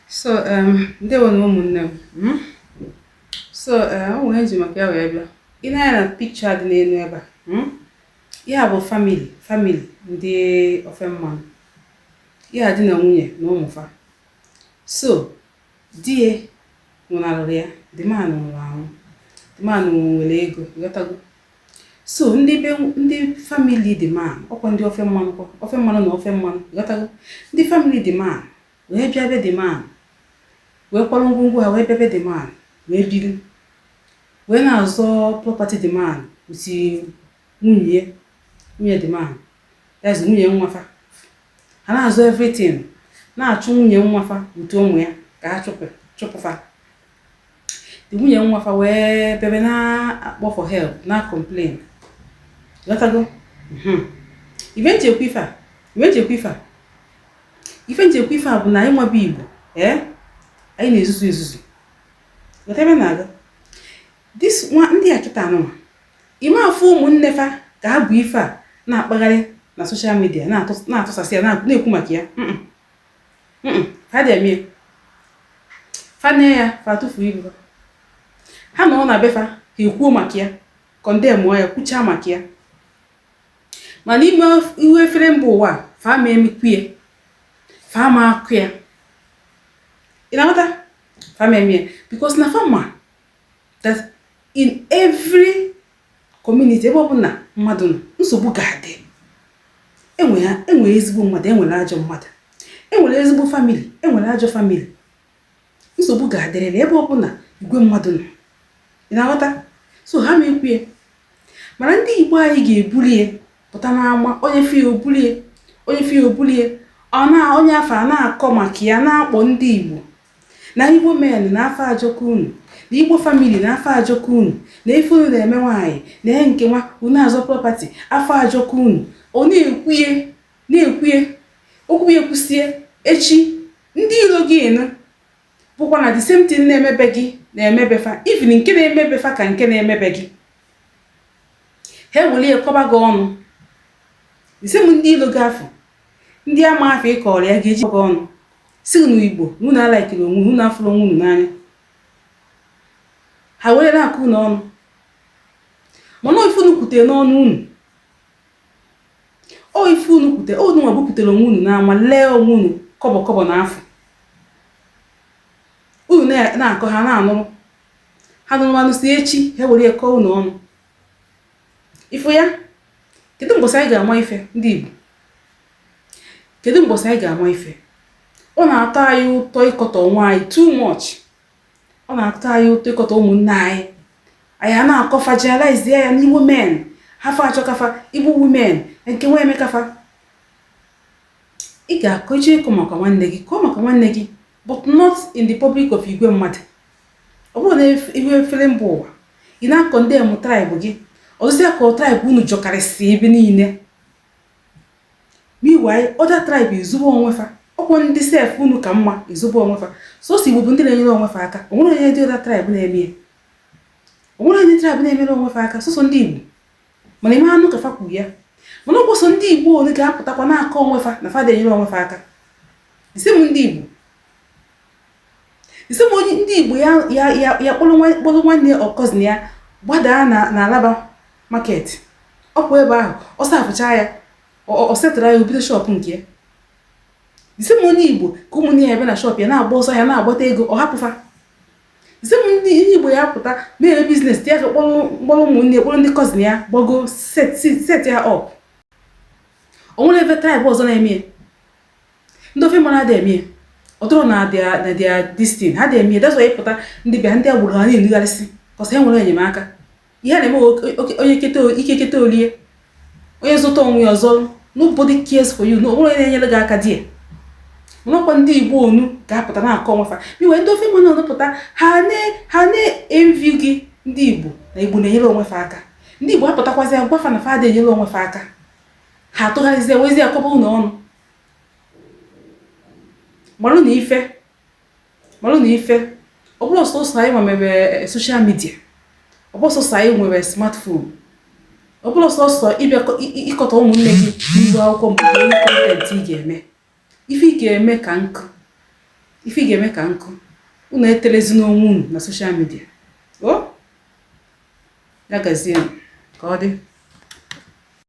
Ndị nwe na ụmụnne m. O nwere eji maka ya wee bịa. Ị na-anya na picture dị n'elu ebe a. Ya bụ family ndị ofe mmanụ. Ya dị na nwunye na ụmụfa. Di ya nwụnarịrị ya, the man nwụrụ anwụ. The man nwere ego, ghọtago. Ndị family the man, ọkwa ndị ofe mmanụ na ofe mmanụ, ghọtago. Ndị family the man wee bịa be the man. Wee kwalụ ngwongwo ha wee bebe the man wee biri wee na-azọ property the man uti nwunye the man, that's nwunye nwafa. Ha na-azọ everything, na-achụ nwunye nwafa uti ụmụ ya ka ha chụpụfa. The nwunye nwafa wee bebe na-akpọ for help, na complain, ghọtago. Ife nchekwa ife a bụ na ịnwa bụ Igbo, anyị na-ezuzu whatever na-aga ndị a kịta anụma ime afọ ụmụnne fa ka ha bụ ife a na-akpagharị na social media na-atụsasị ya na-ekwu maka ya. Ha dị eme fane ya fa tụfuo ibu ha nọ na befa ha ekwuo maka ya, kọndemụọ ya, kwuchaa maka ya. Mana ime ihu efere mba ụwa fa ma emekwu ya, fa ma akụ ya. You know what? Family, because na farmer that in every community ebe ọbụla mmadụ nọ nsogbu ga-adị. Enwere ezigbo mmadụ, enwere ajọ mmadụ. Enwere ezigbo family, enwere ajọ family. Nsogbu ga-adịrịrị ebe ọbụla igwe mmadụ nọ. You know what? Ha ma ekwu ya. Mana ndị Igbo anyị ga-ebuli ya pụta n'ama, onye fi obulie onye afọ a na-akọ maka ya, na-akpọ ndị Igbo na Igbo men na afọ ajọkọ unu, na Igbo family na afọ ajọkọ unu, na ife unu na-eme nwaanyị na nke nwa unu azọ property afọ ajọkọ unu. Ọ na-ekwuye okwu ya kwusie echi ndị ilo gị enu bụkwa na the same thing na-emebe gị na-emebefa, even nke na-emebefa ka nke na-emebe gị. Ha weli ekọba gị ọnụ. The same ndị ilo gị afọ, ndị ama afọ ịkọrọ ya ga-eji gị ọnụ si n'Igbo unu alaikiri onwe unu afụrụ onwe unu n'anya. Ha were na-akụ unu ọnụ, mana ife unu kwutere n'ọnụ unu, ife unu kwutere unu nwa buputere onwe unu n'ama, lee onwe unu kọbọ n'afọ. Unu na-akọ ha na-anụrụ ha nụrụ si echi ha were ekọ unu ọnụ. Ifo ya, kedu mgbọsị anyị ga-ama ife ndị Igbo? Kedu mgbọsị anyị ga-ama ife? Ọ na-atọ anyị ụtọ ịkọtọ onwe anyị too much. Ọ na-atọ anyị ụtọ ịkọtọ ụmụnne anyị. Anyị na-akọfa generalize ya na Igbo men hafa achọkafa, Igbo women nke nwa emekafa. Ị ga-akọ iche ịkọ maka nwanne gị, but not in the public of igwe mmadụ. Ọ bụrụ na ihu efere mba ụwa ị na-akọndemụ tribe gị, ọzọsị akọ tribe unu jọkarịsị ebe niile. Meanwhile, other tribe ezubo onwefa. Ọkwa ndị sef unu ka mma ezubo onwefa. Si Igbo bụ ndị na-enyere onwefa aka. Onwere onye dị other tribe na-eme. Onwere onye tribe na-emere onwefa aka, sọsọ ndị Igbo. Mana ime anụ ka fa kwuru ya. Mana ọkwa sọ ndị Igbo ole ga-apụtakwa na-akọ onwefa na fa na-enyere onwefa aka. Isi m ndị Igbo. Isi m onye ndị Igbo ya kpọrọ nwanne or cousin ya gbadaa na Alaba market. Ọkwa ebe ahụ, ọ safụcha ya. O setara ya obido shop nke ya. Isi m onye Igbo ka ụmụnne ya ebe na shop ya na-agba ọsọ ya na-agbata ego, ọ hapụfa. Isi m ndị Igbo ya pụta mee business ya kpọrọ ụmụnne, kpọrọ ndị cousin ya gbago set ya up. O nwere ebe tribe ọzọ na-eme. Ndị ofe mara ada eme. Ọ dụrụ na dia this thing ha dị eme. That's why pụta ndị bịa ndị agbụrụ ha na-enugharịsị kọsị ha nwere enyemaka. Ihe na-eme onye kete olie, onye zụta onwe ya ọzọ. Nobody cares for you. No one na-enyere gị aka die. Ọnọkwa ndị Igbo onu ga-apụta na-akọ nwefa. Miwe ndị ofe mmanụ ọnụpụta ha na-envy gị ndị Igbo na Igbo na-enyere onwefa aka. Ndị Igbo apụtakwazi agwafa na fada enyere onwefa aka. Ha atụgharịzie wezi akọba unu ọnụ. Marụ na ife ọ bụrụ sọsọ anyị nwere social media, ọ bụrụ sọsọ anyị nwere smartphone, ọ bụrụ sọsọ ịbịa ịkọta ụmụnne gị n'ihu akwụkwọ mgbe onye content ị ga-eme. Ife ị ga-eme ka nkụ ife ị ga-eme ka nkụ unu etelezi n'onwe unu na soshal midia. O ya gazie ka ọ dị.